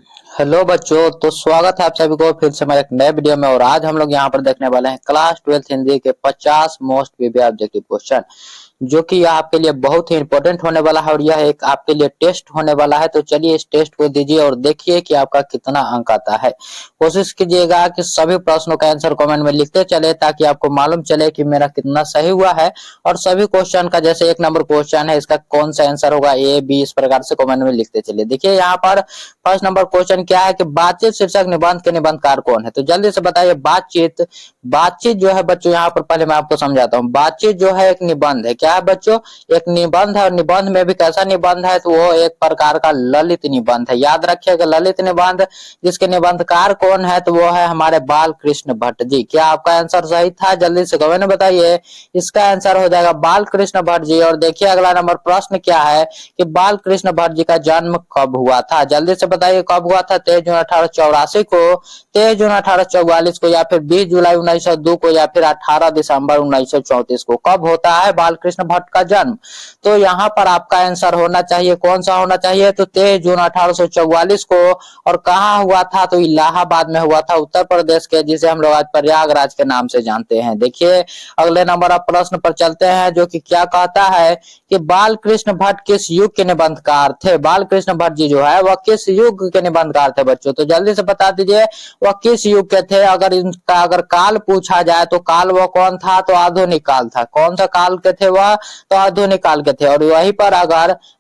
Hello बच्चों, तो स्वागत है आप सभी को फिर से मेरे एक नए वीडियो में। और आज हम लोग यहाँ पर देखने वाले हैं क्लास 12th हिंदी के 50 मोस्ट प्रीवियस ऑब्जेक्टिव क्वेश्चन, जो कि यह आपके लिए बहुत ही इंपॉर्टेंट होने वाला है और यह एक आपके लिए टेस्ट होने वाला है। तो चलिए इस टेस्ट को दीजिए और देखिए कि आपका कितना अंक आता है। कोशिश कीजिएगा कि सभी प्रश्नों का आंसर कमेंट में लिखते चले, ताकि आपको मालूम चले कि मेरा कितना सही हुआ है। और सभी क्वेश्चन का, जैसे 1 नंबर क्वेश्चन है, इसका कौन सा आंसर होगा, ए बी, इस प्रकार से कमेंट में लिखते चलिए। देखिए यहाँ पर फर्स्ट नंबर क्वेश्चन क्या है कि बातचीत शीर्षक निबंध के निबंधकार कौन है। तो जल्दी से बताइए। बातचीत बातचीत जो है बच्चों, यहाँ पर पहले मैं आपको समझाता हूँ। बातचीत जो है एक निबंध है। क्या है बच्चों? एक निबंध है। और निबंध में भी कैसा निबंध है? तो वो एक प्रकार का ललित निबंध है। याद रखिएगा, ललित निबंध। जिसके निबंधकार कौन है? तो वो है हमारे बाल कृष्ण भट्ट जी। क्या आपका आंसर सही था? जल्दी से कमेंट में बताइए। इसका आंसर हो जाएगा बाल कृष्ण भट्ट जी। और देखिए अगला नंबर प्रश्न क्या है कि बाल कृष्ण भट्ट जी का जन्म कब हुआ था। जल्दी से बताइए कब हुआ था। 23 जून 1884 को, 23 जून 1844 को, या फिर 20 जुलाई 1902 को, या फिर 18 दिसंबर 1934 को। कब होता है बाल कृष्ण भट्ट का जन्म? तो यहाँ पर आपका आंसर होना चाहिए, कौन सा होना चाहिए? तो 23 जून 1844 को। और कहाँ हुआ था? तो इलाहाबाद में हुआ था, उत्तर प्रदेश के, जिसे हम लोग आज प्रयागराज के नाम से जानते हैं। देखिए अगले नंबर आप प्रश्न पर चलते हैं, जो कि क्या कहता है कि बाल कृष्ण भट्ट किस युग के निबंधकार थे। बाल कृष्ण भट्ट जी जो है वह किस युग के निबंधकार थे बच्चों? तो जल्दी से बता दीजिए वह किस युग के थे। अगर काल पूछा जाए तो काल वह कौन था? तो आधुनिक काल था। कौन सा काल के थे वह? तो आधुनिक काल के थे। और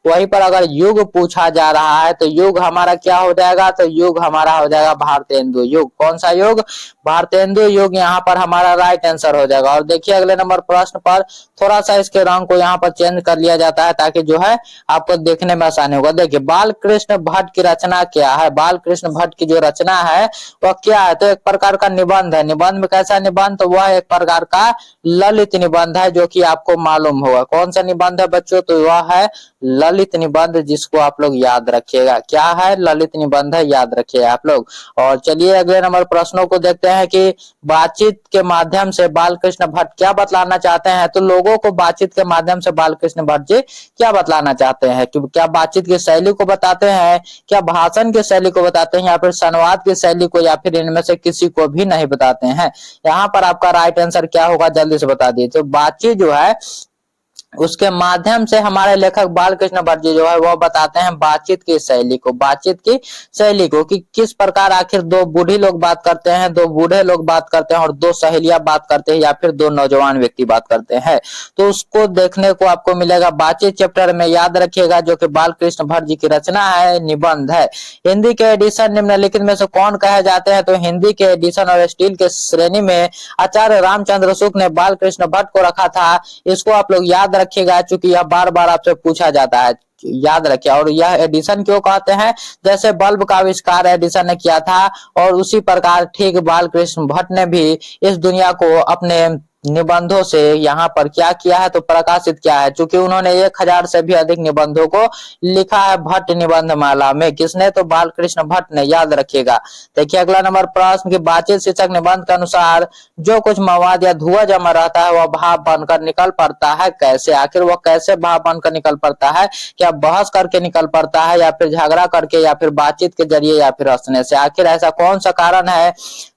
वहीं पर अगर युग पूछा जा रहा है तो युग हमारा क्या हो जाएगा? तो युग हमारा हो जाएगा भारतेंदु युग। कौन सा युग? भारतेंदु युग यहाँ पर हमारा राइट आंसर हो जाएगा। और देखिए अगले नंबर प्रश्न पर थोड़ा सा इसके रंग को यहाँ पर चेंज कर लिया जाता है, ताकि जो है आपको देखने में आसानी होगा। देखिए बाल कृष्ण भट्ट की रचना क्या है? बाल कृष्ण भट्ट की जो रचना है वह क्या है? तो एक प्रकार का निबंध है। निबंध में कैसा निबंध? तो वह एक प्रकार का ललित निबंध है, जो कि आपको मालूम होगा। कौन सा निबंध है बच्चों? तो वह है ललित निबंध, जिसको आप लोग याद रखिएगा। क्या है? ललित निबंध है, याद रखिएगा आप लोग। और चलिए अगले नंबर प्रश्नों को देखते हैं कि बातचीत के माध्यम से बाल कृष्ण भट्ट क्या बतलाना चाहते हैं। तो लोगों को बातचीत के माध्यम से बाल कृष्ण भट्ट जी क्या बतलाना चाहते हैं? कि क्या बातचीत की शैली को बताते हैं, क्या भाषण की शैली को बताते हैं, या फिर संवाद की शैली को, या फिर इनमें से किसी को भी नहीं बताते हैं? यहाँ पर आपका राइट आंसर क्या होगा? जल्दी से बता दीजिए। तो बातचीत जो है उसके माध्यम से हमारे लेखक बाल कृष्ण भट्ट जी जो है वह बताते हैं बातचीत की शैली को। बातचीत की शैली को कि किस प्रकार आखिर दो बूढ़ी लोग बात करते हैं, दो बूढ़े लोग बात करते हैं, और दो सहेलियां बात करते हैं, या फिर दो नौजवान व्यक्ति बात करते हैं। तो उसको देखने को आपको मिलेगा बातचीत चैप्टर में। याद रखिएगा, जो कि बाल कृष्ण भट्ट जी की रचना है, निबंध है। हिंदी के एडिशन निम्नलिखित में से कौन कहे जाते हैं? तो हिंदी के एडिशन और स्टील के श्रेणी में आचार्य रामचंद्र शुक्ल ने बाल कृष्ण भट्ट को रखा था। इसको आप लोग याद रखिएगा, चूंकि यह बार बार आपसे पूछा जाता है, याद रखिए। और यह एडिशन क्यों कहते हैं? जैसे बल्ब का आविष्कार एडिशन ने किया था, और उसी प्रकार ठीक बाल कृष्ण भट्ट ने भी इस दुनिया को अपने निबंधों से यहाँ पर क्या किया है? तो प्रकाशित किया है। चूंकि उन्होंने 1000 से भी अधिक निबंधों को लिखा है भट्ट निबंध माला में। किसने? तो बाल कृष्ण भट्ट ने। याद रखिएगा। देखिए अगला नंबर प्रश्न की बातचीत शीर्षक निबंध के अनुसार जो कुछ मवाद या धुआं जमा रहता है वह भाप बनकर निकल पड़ता है कैसे? आखिर वह कैसे भाप बनकर निकल पड़ता है? क्या बहस करके निकल पड़ता है, या फिर झगड़ा करके, या फिर बातचीत के जरिए, या फिर हंसने से? आखिर ऐसा कौन सा कारण है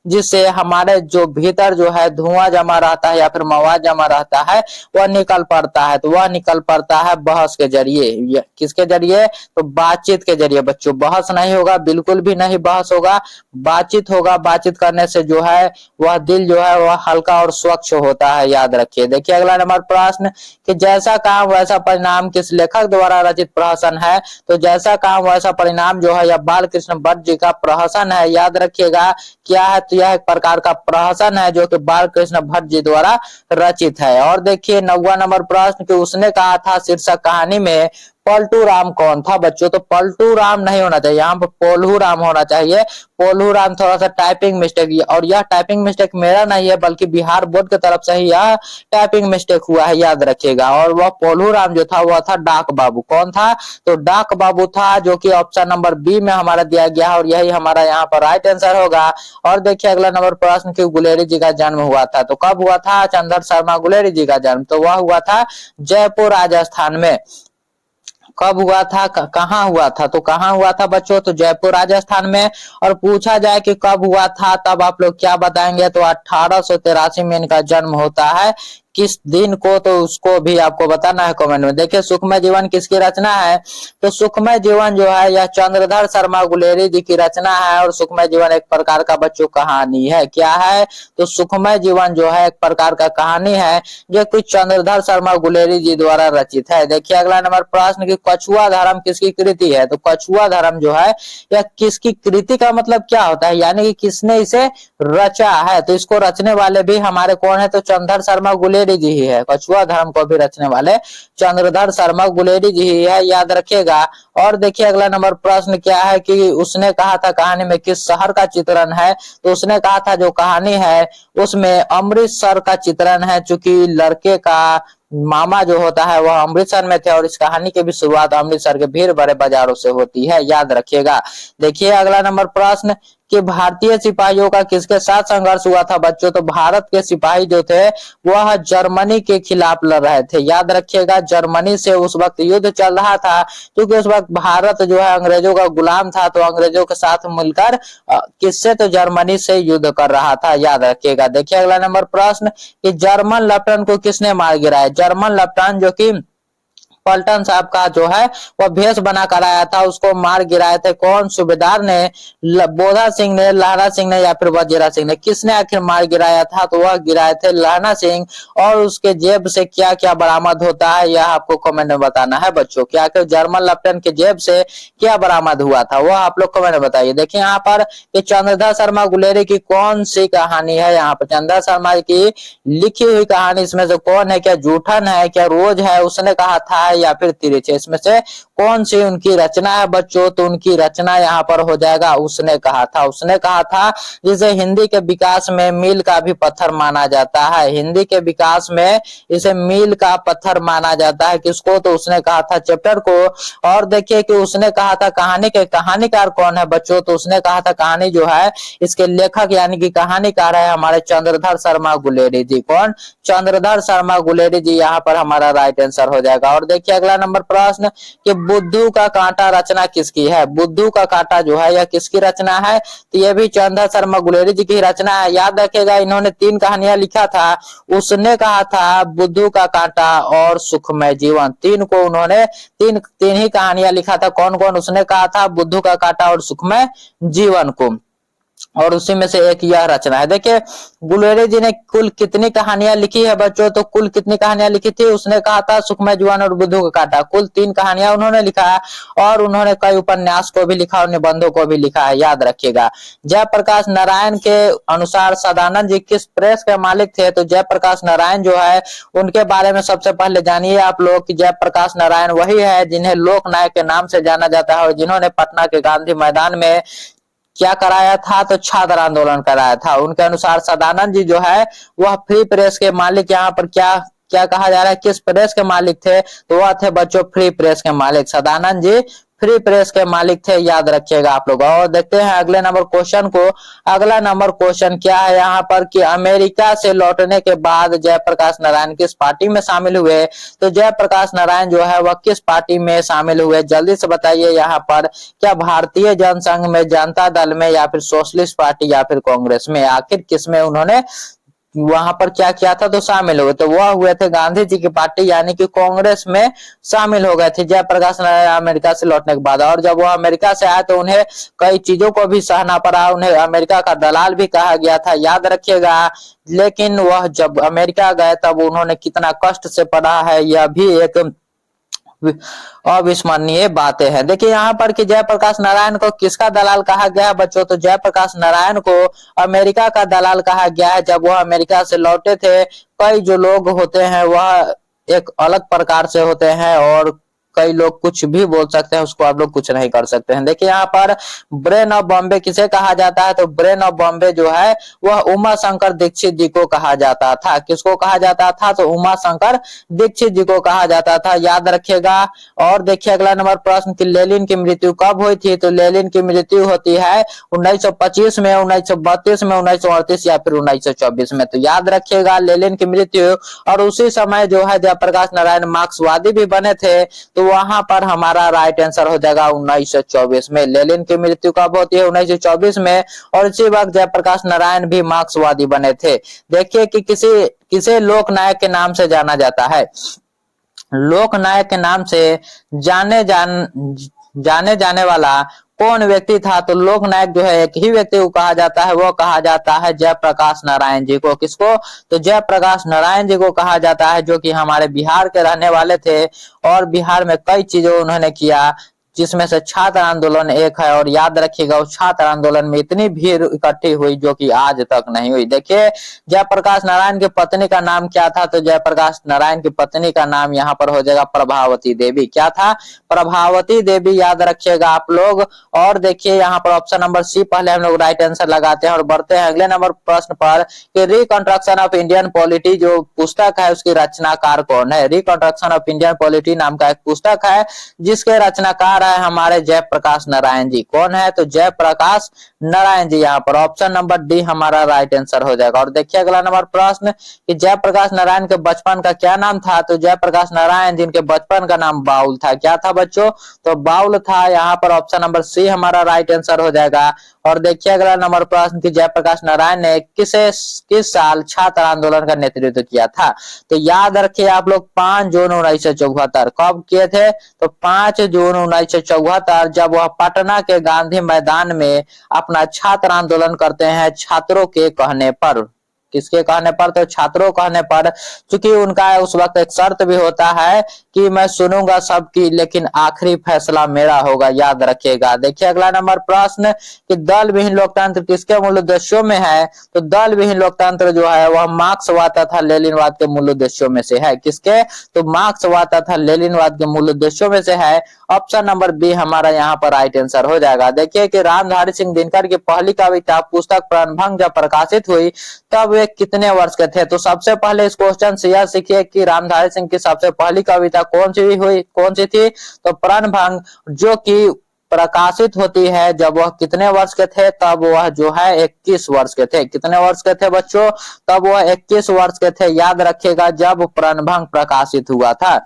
जिससे हमारे जो भीतर जो है धुआं जमा रहता है या फिर मवाद जमा रहता है वह निकल पड़ता है? तो वह निकल पड़ता है बहस के जरिए। किसके जरिए? तो बातचीत के जरिए बच्चों। बहस नहीं होगा, बिल्कुल भी नहीं बहस होगा, बातचीत होगा। बातचीत करने से जो है वह दिल जो है वह हल्का और स्वच्छ होता है। याद रखिए। देखिए अगला नंबर प्रश्न कि जैसा काम वैसा परिणाम किस लेखक द्वारा रचित प्रहसन है? तो जैसा काम वैसा परिणाम जो है यह बाल कृष्ण भट्ट जी का प्रहसन है। याद रखिएगा क्या है? तो यह एक प्रकार का प्रहसन है, जो कि बाल कृष्ण भट्ट जी द्वारा रचित है। और देखिए 9वां नंबर प्रश्न कि उसने कहा था शीर्षक कहानी में पलटू राम कौन था बच्चों? तो पलटू राम नहीं होना चाहिए, यहाँ पर पोल्हू राम होना चाहिए। पोल्हू राम थोड़ा सा टाइपिंग मिस्टेक, और यह टाइपिंग मिस्टेक मेरा नहीं है, बल्कि बिहार बोर्ड की तरफ से ही यह टाइपिंग मिस्टेक हुआ है। याद रखिएगा। और वह पोल्हू राम जो था वह था डाक बाबू। कौन था? तो डाक बाबू था, जो कि ऑप्शन नंबर बी में हमारा दिया गया है, और यही हमारा यहाँ पर राइट आंसर होगा। और देखिए अगला नंबर प्रश्न की गुलेरी जी का जन्म हुआ था। तो कब हुआ था चंद्र शर्मा गुलेरी जी का जन्म? तो वह हुआ था जयपुर राजस्थान में। कब हुआ था, कहाँ हुआ था, तो कहाँ हुआ था बच्चों, तो जयपुर राजस्थान में। और पूछा जाए कि कब हुआ था, तब आप लोग क्या बताएंगे, तो 1883 में इनका जन्म होता है। किस दिन को, तो उसको भी आपको बताना है कमेंट में। देखिए सुखमय जीवन किसकी रचना है, तो सुखमय जीवन जो है यह चंद्रधर शर्मा गुलेरी जी की रचना है। और सुखमय जीवन एक प्रकार का बच्चों कहानी है, क्या है, तो सुखमय जीवन जो है एक प्रकार का कहानी है जो कि चंद्रधर शर्मा गुलेरी जी द्वारा रचित है। देखिए अगला नंबर प्रश्न की कछुआ धर्म किसकी कृति है, तो कछुआ धर्म जो है यह किसकी कृति का मतलब क्या होता है, यानी कि किसने इसे रचा है, तो इसको रचने वाले भी हमारे कौन है, तो चंद्रधर शर्मा गुलेरी जी ही है। कछुआ धर्म को भी रचने वाले चंद्रधर शर्मा गुलेरी जी ही है, याद रखिएगा। और देखिए अगला नंबर प्रश्न क्या है कि उसने कहा था कहानी में किस शहर का चित्रण है, तो उसने कहा था जो कहानी है उसमें अमृतसर का चित्रण है, चूंकि लड़के का मामा जो होता है वह अमृतसर में थे और इस कहानी की भी शुरुआत अमृतसर के भीड़ भरे बाजारों से होती है, याद रखिएगा। देखिए अगला नंबर प्रश्न कि भारतीय सिपाहियों का किसके साथ संघर्ष हुआ था बच्चों, तो भारत के सिपाही जो थे वह जर्मनी के खिलाफ लड़ रहे थे, याद रखिएगा। जर्मनी से उस वक्त युद्ध चल रहा था क्योंकि उस वक्त भारत जो है अंग्रेजों का गुलाम था, तो अंग्रेजों के साथ मिलकर किससे, तो जर्मनी से युद्ध कर रहा था, याद रखिएगा। देखिए अगला नंबर प्रश्न कि जर्मन लेफ्टिनेंट को किसने मार गिराया, जर्मन लेफ्टिनेंट जो कि पलटन साहब का जो है वह भेष बना कर आया था, उसको मार गिराए थे कौन, सूबेदार ने, बोधा सिंह ने, लहरा सिंह ने या फिर वजीरा सिंह ने, किसने आखिर मार गिराया था, तो वह गिराए थे लहरा सिंह। और उसके जेब से क्या क्या बरामद होता है यह आपको कमेंट में बताना है बच्चों, कि आखिर जर्मन लेफ्टिनेंट के जेब से क्या बरामद हुआ था वह आप लोग कमेंट में बताइए। देखिए यहाँ पर चंद्रधर शर्मा गुलेरी की कौन सी कहानी है, यहाँ पर चंद्रधर शर्मा की लिखी हुई कहानी इसमें से कौन है, क्या जूठन है, क्या रोज है, उसने कहा था या फिर तिरछे, इसमें से कौन सी उनकी रचना है बच्चों, तो उनकी रचना यहाँ पर हो जाएगा उसने कहा था। उसने कहा था जिसे हिंदी के विकास में मील का भी पत्थर माना जाता है, हिंदी के विकास में इसे मील का पत्थर माना जाता है, किसको, तो उसने कहा था चैप्टर को। और देखिए कि उसने कहा था कहानी के कहानीकार कौन है बच्चों, तो उसने कहा था कहानी जो है इसके लेखक यानी कि कहानीकार है हमारे चंद्रधर शर्मा गुलेरी जी, कौन, चंद्रधर शर्मा गुलेरी जी, यहाँ पर हमारा राइट आंसर हो जाएगा। और देखिए अगला नंबर प्रश्न कि बुद्धू का कांटा रचना किसकी है, बुद्धू का कांटा जो है यह किसकी रचना है, तो यह भी चंद्रधर शर्मा गुलेरी जी की रचना है, याद रखेगा। इन्होंने 3 कहानियां लिखा था, उसने कहा था, बुद्धू का कांटा और सुखमय जीवन, 3 को उन्होंने तीन ही कहानियां लिखा था, कौन कौन, उसने कहा था बुद्धू का कांटा और सुखमय जीवन को, और उसी में से एक यह रचना है। देखिए गुलेरी जी ने कुल कितनी कहानियां लिखी है बच्चों, तो कुल कितनी कहानियां लिखी थी, उसने कहा था सुखमय जीवन और बुद्धू का कांटा, कुल 3 कहानियां उन्होंने लिखा है। और उन्होंने कई उपन्यास को भी लिखा और निबंधों को भी लिखा है, याद रखिएगा। जयप्रकाश नारायण के अनुसार सदानंद जी किस प्रेस के मालिक थे, तो जयप्रकाश नारायण जो है उनके बारे में सबसे पहले जानिए आप लोग कि जयप्रकाश नारायण वही है जिन्हें लोक नायक के नाम से जाना जाता है और जिन्होंने पटना के गांधी मैदान में क्या कराया था, तो छात्र आंदोलन कराया था। उनके अनुसार सदानंद जी जो है वह फ्री प्रेस के मालिक, यहाँ पर क्या क्या कहा जा रहा है, किस प्रेस के मालिक थे, तो वह थे बच्चों फ्री प्रेस के मालिक, सदानंद जी फ्री प्रेस के मालिक थे, याद रखिएगा आप लोग। और देखते हैं अगले नंबर क्वेश्चन को। अगला नंबर क्वेश्चन क्या है यहाँ पर कि अमेरिका से लौटने के बाद जयप्रकाश नारायण किस पार्टी में शामिल हुए, तो जयप्रकाश नारायण जो है वह किस पार्टी में शामिल हुए, जल्दी से बताइए यहाँ पर, क्या भारतीय जनसंघ में, जनता दल में या फिर सोशलिस्ट पार्टी या फिर कांग्रेस में, आखिर किस में उन्होंने वहां पर क्या किया था, तो शामिल हुए, तो वह हुए थे गांधी जी की पार्टी यानी कि कांग्रेस में शामिल हो गए थे जयप्रकाश नारायण अमेरिका से लौटने के बाद। और जब वह अमेरिका से आए तो उन्हें कई चीजों को भी सहना पड़ा, उन्हें अमेरिका का दलाल भी कहा गया था, याद रखिएगा। लेकिन वह जब अमेरिका गए तब उन्होंने कितना कष्ट से पढ़ा है यह भी एक अविस्मरणीय बातें हैं। देखिए यहाँ पर कि जयप्रकाश नारायण को किसका दलाल कहा गया है बच्चों, तो जयप्रकाश नारायण को अमेरिका का दलाल कहा गया है। जब वह अमेरिका से लौटे थे, कई जो लोग होते हैं वह एक अलग प्रकार से होते हैं और कई लोग कुछ भी बोल सकते हैं, उसको आप लोग कुछ नहीं कर सकते हैं। देखिए यहाँ पर ब्रेन ऑफ बॉम्बे किसे कहा जाता है, तो ब्रेन ऑफ बॉम्बे जो है वह उमा शंकर दीक्षित जी को कहा जाता था, किसको कहा जाता था, तो उमा शंकर दीक्षित जी को कहा जाता था, याद रखिएगा। और देखिए अगला नंबर प्रश्न कि लेनिन की मृत्यु कब हुई थी, तो लेनिन की मृत्यु होती है 1925 में, 1932 में, 1938 या फिर 1924 में, तो याद रखिएगा लेनिन की मृत्यु। और उसी समय जो है जयप्रकाश नारायण मार्क्सवादी भी बने थे, तो वहां पर हमारा राइट आंसर हो जाएगा 1924 में। लेनिन की मृत्यु कब होती है? 1924 में। और इसी वक्त जयप्रकाश नारायण भी मार्क्सवादी बने थे। देखिए कि किसे लोकनायक के नाम से जाना जाता है। लोकनायक के नाम से जाने जाने वाला कौन व्यक्ति था? तो लोकनायक जो है एक ही व्यक्ति को कहा जाता है, वो कहा जाता है जयप्रकाश नारायण जी को। किसको? तो जयप्रकाश नारायण जी को कहा जाता है, जो कि हमारे बिहार के रहने वाले थे और बिहार में कई चीजें उन्होंने किया, जिसमें से छात्र आंदोलन एक है। और याद रखिएगा उस छात्र आंदोलन में इतनी भीड़ इकट्ठी हुई जो कि आज तक नहीं हुई। देखिए जयप्रकाश नारायण की पत्नी का नाम क्या था? तो जयप्रकाश नारायण की पत्नी का नाम यहाँ पर हो जाएगा प्रभावती देवी। क्या था? प्रभावती देवी, याद रखिएगा आप लोग। और देखिए यहाँ पर ऑप्शन नंबर सी पहले हम लोग राइट आंसर लगाते हैं और बढ़ते हैं अगले नंबर प्रश्न पर कि रिकंस्ट्रक्शन ऑफ इंडियन पॉलिटी जो पुस्तक है उसकी रचनाकार कौन है? रिकंस्ट्रक्शन ऑफ इंडियन पॉलिटी नाम का एक पुस्तक है जिसके रचनाकार है हमारे जयप्रकाश नारायण जी। कौन है? तो जयप्रकाश नारायण जी। यहाँ पर ऑप्शन नंबर डी हमारा राइट आंसर हो जाएगा। और देखिए अगला नंबर प्रश्न कि जयप्रकाश नारायण के बचपन का क्या नाम था? तो जयप्रकाश नारायण जिनके बचपन का नाम बाउल था। क्या था बच्चों? तो बाउल था। यहाँ पर ऑप्शन नंबर सी हमारा राइट आंसर हो जाएगा। और देखिए अगला नंबर प्रश्न कि जयप्रकाश नारायण ने किस साल छात्र आंदोलन का नेतृत्व किया था? तो याद रखिए आप लोग 5 जून 1974। कब किए थे? तो 5 जून 1974, जब वह पटना के गांधी मैदान में अपना छात्र आंदोलन करते हैं छात्रों के कहने पर। किसके कहने पर? तो छात्रों कहने पर। क्योंकि उनका उस वक्त एक शर्त भी होता है कि मैं सुनूंगा सबकी लेकिन आखिरी फैसला मेरा होगा। याद रखिएगा। देखिए अगला नंबर प्रश्न कि दल विहीन लोकतंत्र किसके मूल उद्देश्यों में है? तो दल विहीन लोकतंत्र जो है वह मार्क्सवाद तथा लेनिनवाद के मूल उद्देश्यों में से है। किसके? तो मार्क्सवाद तथा लेनिनवाद के मूल उद्देश्यों में से है। ऑप्शन नंबर बी हमारा यहाँ पर राइट आंसर हो जाएगा। देखिए कि रामधारी सिंह दिनकर की पहली कविता पुस्तक प्रणभंग जब प्रकाशित हुई तब वे कितने वर्ष के थे? तो सबसे पहले इस क्वेश्चन से यह सीखिए कि रामधारी सिंह की सबसे पहली कविता कौन सी थी? तो प्रणभंग, जो कि प्रकाशित होती है जब वह कितने वर्ष के थे? तब वह जो है 21 वर्ष के थे। कितने वर्ष के थे बच्चों? तब वह 21 वर्ष के थे। याद रखिएगा जब प्रणभंग प्रकाशित हुआ था।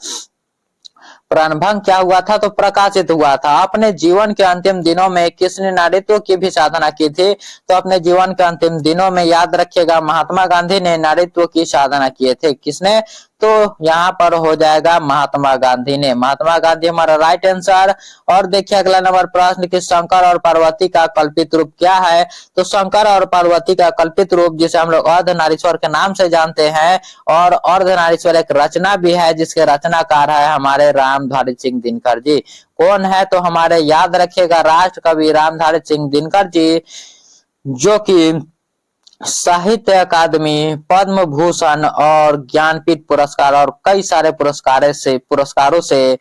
प्रणभंग क्या हुआ था? तो प्रकाशित हुआ था। अपने जीवन के अंतिम दिनों में किसने नारीत्व की भी साधना की थी? तो अपने जीवन के अंतिम दिनों में याद रखिएगा महात्मा गांधी ने नारीत्व की साधना किए थे। किसने? तो यहाँ पर हो जाएगा महात्मा गांधी ने। महात्मा गांधी हमारा राइट आंसर। और देखिए अगला नंबर प्रश्न कि शंकर और पार्वती का कल्पित रूप क्या है? तो शंकर और पार्वती का कल्पित रूप जिसे हम लोग अर्धनारीश्वर के नाम से जानते हैं, और अर्धनारीश्वर एक रचना भी है जिसके रचनाकार है हमारे रामधारी सिंह दिनकर जी। कौन है? तो हमारे याद रखिएगा राष्ट्र कवि रामधारी सिंह दिनकर जी, जो कि साहित्य अकादमी, पद्म भूषण और ज्ञानपीठ पुरस्कार और कई सारे पुरस्कारों से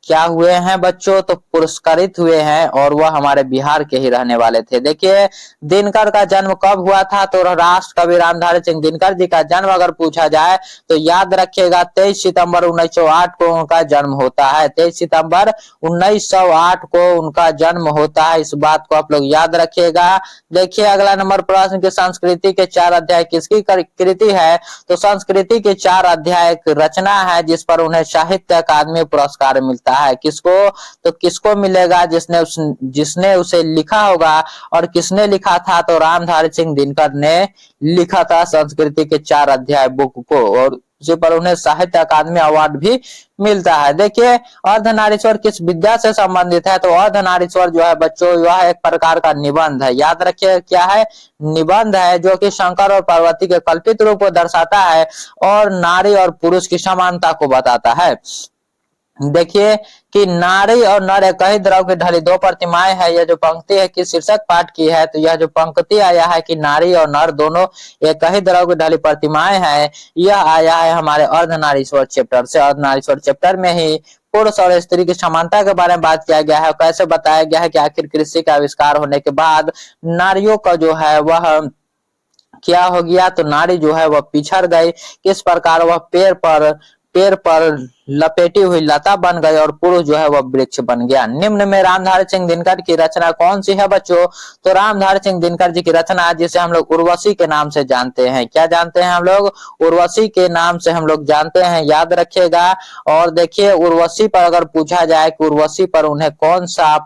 क्या हुए हैं बच्चों? तो पुरस्कृत हुए हैं। और वह हमारे बिहार के ही रहने वाले थे। देखिए दिनकर का जन्म कब हुआ था? तो राष्ट्र कवि रामधारी सिंह दिनकर जी का जन्म अगर पूछा जाए तो याद रखिएगा 23 सितंबर 1908 को उनका जन्म होता है। 23 सितंबर 1908 को उनका जन्म होता है। इस बात को आप लोग याद रखिएगा। देखिए अगला नंबर प्रश्न कि संस्कृति के 4 अध्याय किसकी कृति है? तो संस्कृति के 4 अध्याय एक रचना है जिस पर उन्हें साहित्य अकादमी पुरस्कार मिलता है। किसको? तो किसको मिलेगा? जिसने उसे लिखा होगा। और किसने लिखा था? तो रामधारी सिंह दिनकर ने लिखा था संस्कृति के 4 अध्याय बुक को, और उसी पर उन्हें साहित्य अकादमी अवार्ड भी मिलता है। देखिए अर्धनारीश्वर किस विद्या से संबंधित है? तो अर्धनारीश्वर जो है बच्चों यह एक प्रकार का निबंध है। याद रखिए क्या है? निबंध है, जो कि शंकर और पार्वती के कल्पित रूप को दर्शाता है और नारी और पुरुष की समानता को बताता है। देखिए कि नारी और नर एक ही द्रव की ढली 2 प्रतिमाएं है। यह जो पंक्ति है कि शीर्षक पाठ की है, तो यह जो पंक्ति आया है कि नारी और नर दोनों एक ही द्रव की ढली प्रतिमाएं है, यह आया है हमारे अर्धनारीश्वर चैप्टर से। अर्धनारीश्वर चैप्टर में ही पुरुष और स्त्री की समानता के बारे में बात किया गया है। कैसे बताया गया है कि आखिर कृषि का आविष्कार होने के बाद नारियों का जो है वह क्या हो गया? तो नारी जो है वह पिछड़ गई। किस प्रकार? वह पेड़ पर पेड़ पर लपेटी हुई लता बन गई और पुरुष जो है वह वृक्ष बन गया। निम्न में रामधारी सिंह दिनकर की रचना कौन सी है बच्चों? तो रामधारी सिंह दिनकर जी की रचना, जिसे हम लोग उर्वशी के नाम से जानते हैं। क्या जानते हैं हम लोग? उर्वशी के नाम से हम लोग जानते हैं, याद रखिएगा। और देखिए, उर्वशी पर अगर पूछा जाए कि उर्वशी पर उन्हें कौन सा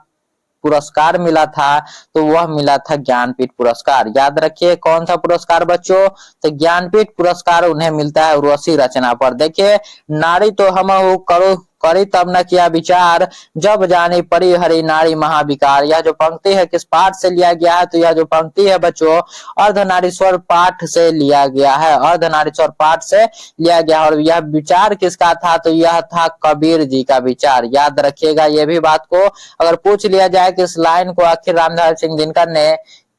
पुरस्कार मिला था, तो वह मिला था ज्ञानपीठ पुरस्कार। याद रखिए, कौन सा पुरस्कार बच्चों? तो ज्ञानपीठ पुरस्कार उन्हें मिलता है उर्वशी रचना पर। देखिए, नारी तो हमहु करो करी तब न किया विचार, जब जानी पड़ी हरि नारी महाविकार। यह जो पंक्ति है किस पाठ से लिया गया है? तो यह जो पंक्ति है बच्चों, अर्धनारीश्वर पाठ से लिया गया है। अर्धनारीश्वर पाठ से लिया गया। और यह विचार किसका था? तो यह था कबीर जी का विचार। याद रखिएगा ये भी बात को। अगर पूछ लिया जाए कि इस लाइन को आखिर रामधारी सिंह दिनकर ने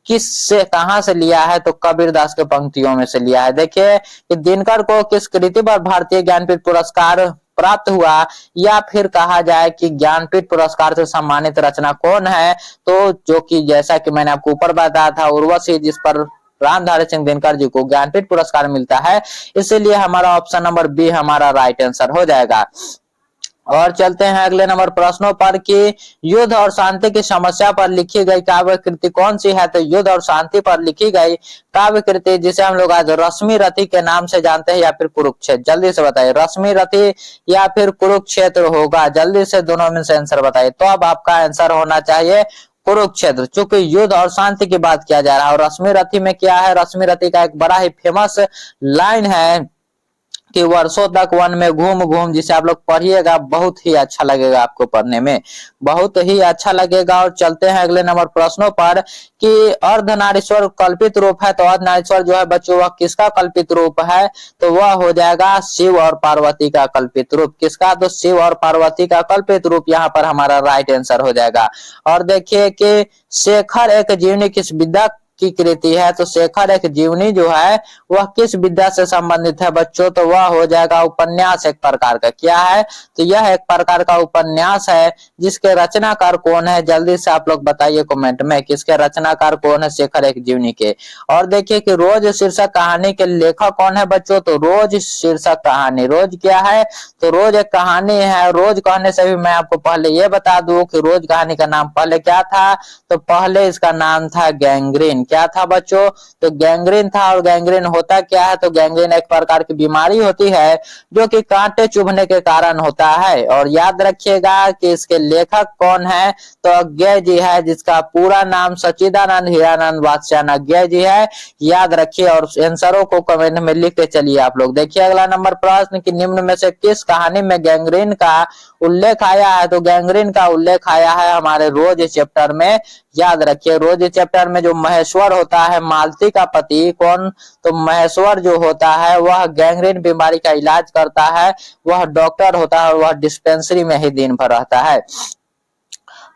किस से कहां से लिया है, तो कबीरदास के पंक्तियों में से लिया है। देखिए कि दिनकर को किस कृति पर भारतीय ज्ञानपीठ पुरस्कार प्राप्त हुआ, या फिर कहा जाए कि ज्ञानपीठ पुरस्कार से सम्मानित रचना कौन है? तो जो कि जैसा कि मैंने आपको ऊपर बताया था, उर्वशी, जिस पर रामधारी सिंह दिनकर जी को ज्ञानपीठ पुरस्कार मिलता है। इसलिए हमारा ऑप्शन नंबर बी हमारा राइट आंसर हो जाएगा। और चलते हैं अगले नंबर प्रश्नों पर कि युद्ध और शांति की समस्या पर लिखी गई काव्य कृति कौन सी है? तो युद्ध और शांति पर लिखी गई काव्य कृति, जिसे हम लोग आज रश्मि रथी के नाम से जानते हैं, या फिर कुरुक्षेत्र। जल्दी से बताइए, रश्मि रथी या फिर कुरुक्षेत्र होगा? जल्दी से दोनों में से आंसर बताइए। तो अब आपका आंसर होना चाहिए कुरुक्षेत्र, चूंकि युद्ध और शांति की बात किया जा रहा है। और रश्मि रथी में क्या है? रश्मि रथी का एक बड़ा ही फेमस लाइन है कि वर्षों तक वन में घूम घूम, जिसे आप लोग पढ़िएगा, बहुत ही अच्छा लगेगा आपको पढ़ने में, बहुत ही अच्छा लगेगा। और चलते हैं अगले नंबर प्रश्नों पर कि अर्धनारीश्वर कल्पित रूप है। तो अर्धनारीश्वर जो है बच्चों, वह किसका कल्पित रूप है? तो वह हो जाएगा शिव और पार्वती का कल्पित रूप। किसका? तो शिव और पार्वती का कल्पित रूप यहाँ पर हमारा राइट आंसर हो जाएगा। और देखिए कि शेखर एक जीवनी किस विद्या की कृति है? तो शेखर एक जीवनी जो है वह किस विद्या से संबंधित है बच्चों? तो वह हो जाएगा उपन्यास एक प्रकार का। क्या है? तो यह एक प्रकार का उपन्यास है, जिसके रचनाकार कौन है? जल्दी से आप लोग बताइए कमेंट में, किसके रचनाकार कौन है शेखर एक जीवनी के। और देखिए कि रोज शीर्षक कहानी के लेखक कौन है बच्चों? तो रोज शीर्षक कहानी, रोज क्या है? तो रोज एक कहानी है। रोज कहने से भी मैं आपको पहले ये बता दूं कि रोज कहानी का नाम पहले क्या था? तो पहले इसका नाम था गैंग्रीन। क्या था बच्चों? तो गैंग्रीन था। और गैंग्रीन होता क्या है? तो गैंग्रीन एक प्रकार की बीमारी होती है जो कि कांटे चुभने के कारण होता है। और याद रखिएगा कि इसके लेखक कौन है? तो अज्ञेय जी है, जिसका पूरा नाम सच्चिदानंद हीरानंद वात्स्यायन अज्ञेय जी है। याद रखिए और आंसरों को कमेंट में लिखते चलिए आप लोग। देखिए अगला नंबर प्रश्न कि निम्न में से किस कहानी में गैंग्रीन का उल्लेख आया है? तो गैंग्रीन का उल्लेख आया है हमारे रोज चैप्टर में। याद रखिए, रोज चैप्टर में जो महेश्वर होता है, मालती का पति, कौन? तो महेश्वर जो होता है वह गैंग्रीन बीमारी का इलाज करता है। वह डॉक्टर होता है और वह डिस्पेंसरी में ही दिन भर रहता है।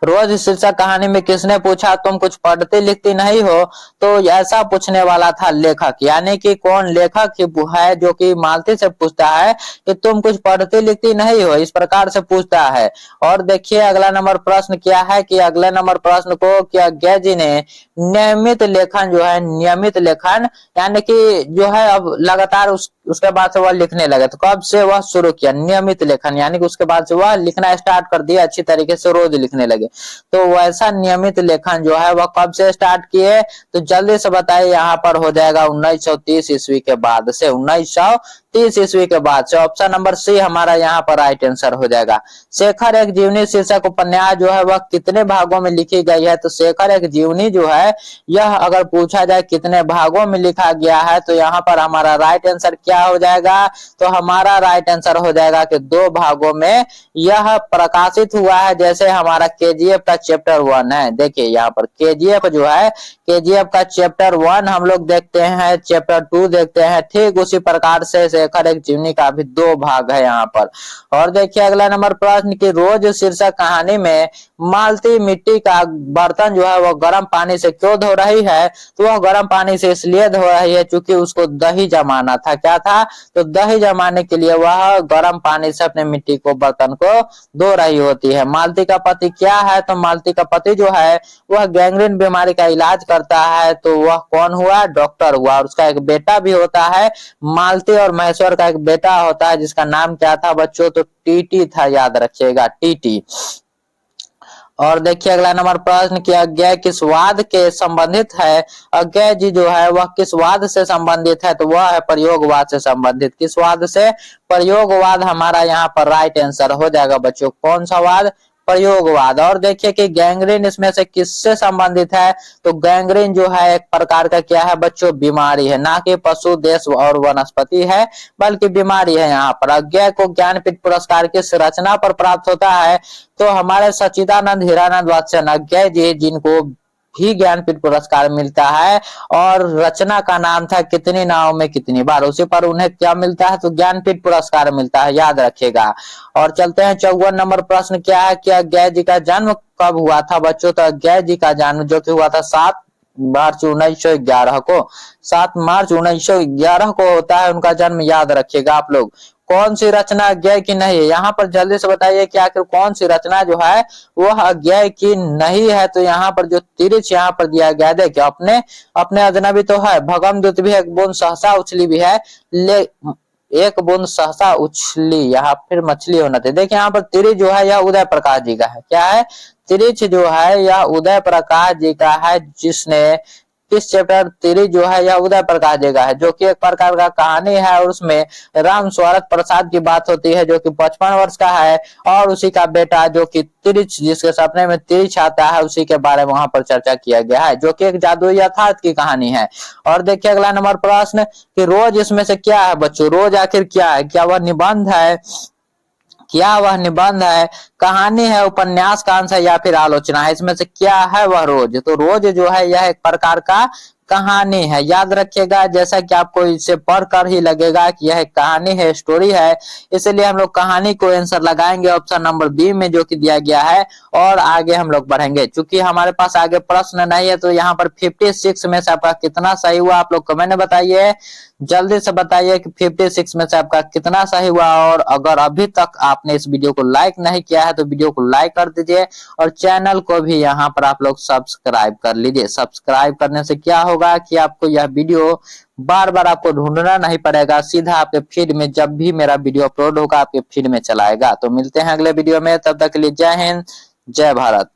रोज शीर्षक कहानी में किसने पूछा तुम कुछ पढ़ती लिखती नहीं हो? तो ऐसा पूछने वाला था लेखक। यानी कि कौन? लेखक है, जो कि मालती से पूछता है कि तुम कुछ पढ़ती लिखती नहीं हो, इस प्रकार से पूछता है। और देखिए अगला नंबर प्रश्न क्या है कि अगले नंबर प्रश्न को क्या अज्ञेय जी ने नियमित लेखन जो है, नियमित लेखन यानी कि जो है अब लगातार उसके बाद से वह लिखने लगे। तो कब से वह शुरू किया नियमित लेखन? यानी कि उसके बाद से वह लिखना स्टार्ट कर दिया, अच्छी तरीके से रोज लिखने लगे। तो वैसा नियमित लेखन जो है वह कब से स्टार्ट किए? तो जल्दी से बताइए। यहाँ पर हो जाएगा 1930 ईस्वी के बाद से, 1930 ईस्वी के बाद से। ऑप्शन नंबर सी हमारा यहाँ पर राइट आंसर हो जाएगा। शेखर एक जीवनी शीर्षक उपन्यास जो है वह कितने भागों में लिखी गई है? तो शेखर एक जीवनी जो है यह अगर पूछा जाए कितने भागों में लिखा गया है, तो यहाँ पर हमारा राइट आंसर क्या हो जाएगा? तो हमारा राइट आंसर हो जाएगा कि 2 भागों में यह प्रकाशित हुआ है। जैसे हमारा केजीएफ का चैप्टर 1 है। देखिए यहाँ पर केजीएफ जो है, केजीएफ का चैप्टर 1 हम लोग देखते हैं, चैप्टर 2 देखते हैं। ठीक उसी प्रकार से शेखर एक जीवनी का भी 2 भाग है यहाँ पर। और देखिए अगला नंबर प्रश्न की रोज शीर्षक कहानी में मालती मिट्टी का बर्तन जो है वो गर्म पानी से क्यों धो रही है, तो वह गर्म पानी से इसलिए धो रही है क्योंकि उसको दही जमाना था। क्या था, तो दही जमाने के लिए वह गर्म पानी से अपने मिट्टी को बर्तन को धो रही होती है। मालती का पति क्या है, तो मालती का पति जो है वह गैंग्रीन बीमारी का इलाज करता है, तो वह कौन हुआ, डॉक्टर हुआ। और उसका एक बेटा भी होता है, मालती और महेश्वर का एक बेटा होता है जिसका नाम क्या था बच्चों, तो टीटी था, याद रखिएगा टीटी। और देखिए अगला नंबर प्रश्न कि अज्ञेय किस वाद के संबंधित है। अज्ञेय जी जो है वह किस वाद से संबंधित है, तो वह है प्रयोगवाद से संबंधित। किस वाद से, प्रयोगवाद हमारा यहाँ पर राइट आंसर हो जाएगा बच्चों। कौन सा वाद, प्रयोगवाद। और देखिए कि गैंग्रीन इसमें से किससे संबंधित है, तो गैंग्रीन जो है एक प्रकार का क्या है बच्चों, बीमारी है, ना कि पशु, देश और वनस्पति है, बल्कि बीमारी है। यहाँ पर अज्ञेय को ज्ञानपीठ पुरस्कार किस रचना पर प्राप्त होता है, तो हमारे सच्चिदानंद हीरानंद वात्स्यन अज्ञेय जी जिनको भी ज्ञानपीठ पुरस्कार मिलता है, और रचना का नाम था कितनी नाव में कितनी बार, उसी पर उन्हें क्या मिलता है, तो ज्ञानपीठ पुरस्कार मिलता है, याद रखिएगा। और चलते हैं 54 नंबर प्रश्न क्या है कि अज्ञेय जी का जन्म कब हुआ था बच्चों, तो अज्ञेय जी का जन्म जो कि हुआ था 7 मार्च 1911 को। 7 मार्च 1911 को होता है उनका जन्म, याद रखिएगा आप लोग। कौन सी रचना अज्ञेय की नहीं है, यहाँ पर जल्दी से बताइए कि आखिर कौन सी रचना जो है वह अज्ञेय की नहीं है, तो यहाँ पर जो तिरछ यहाँ पर दिया गया है, देखिए अपने अपने अजनबी तो है, भगम दूत भी है, एक बूंद सहसा उछली भी है, ले एक बूंद सहसा उछली, यहाँ फिर मछली होना चाहिए। देखिए यहाँ पर तिरछ जो है यह उदय प्रकाश जी का है। क्या है, तिरछ जो है यह उदय प्रकाश जी का है, जिसने किस चैप्टर, तिरछ जो है यह उदय प्रकाश जी का है, जो कि एक प्रकार का कहानी है, और उसमें राम स्वरत प्रसाद की बात होती है जो कि 55 वर्ष का है, और उसी का बेटा जो कि तिरछ, जिसके सपने में तिरछ आता है, उसी के बारे में वहां पर चर्चा किया गया है, जो कि एक जादुई यथार्थ की कहानी है। और देखिए अगला नंबर प्रश्न कि रोज इसमें से क्या है बच्चों, रोज आखिर क्या है, क्या वह निबंध है, क्या वह निबंध है, कहानी है, उपन्यास का अंश है, या फिर आलोचना है, इसमें से क्या है वह रोज, तो रोज जो है यह एक प्रकार का कहानी है, याद रखिएगा। जैसा कि आपको इसे पढ़कर ही लगेगा कि यह एक कहानी है, स्टोरी है, इसलिए हम लोग कहानी को आंसर लगाएंगे ऑप्शन नंबर बी में जो कि दिया गया है, और आगे हम लोग बढ़ेंगे। चूंकि हमारे पास आगे प्रश्न नहीं है, तो यहाँ पर 56 में से आपका कितना सही हुआ, आप लोग कमेंट में बताइए, जल्दी से बताइए कि 56 में से आपका कितना सही हुआ। और अगर अभी तक आपने इस वीडियो को लाइक नहीं किया है तो वीडियो को लाइक कर दीजिए, और चैनल को भी यहाँ पर आप लोग सब्सक्राइब कर लीजिए। सब्सक्राइब करने से क्या होगा कि आपको यह वीडियो बार बार आपको ढूंढना नहीं पड़ेगा, सीधा आपके फीड में जब भी मेरा वीडियो अपलोड होगा आपके फीड में चलाएगा। तो मिलते हैं अगले वीडियो में, तब तक के लिए जय हिंद, जय भारत।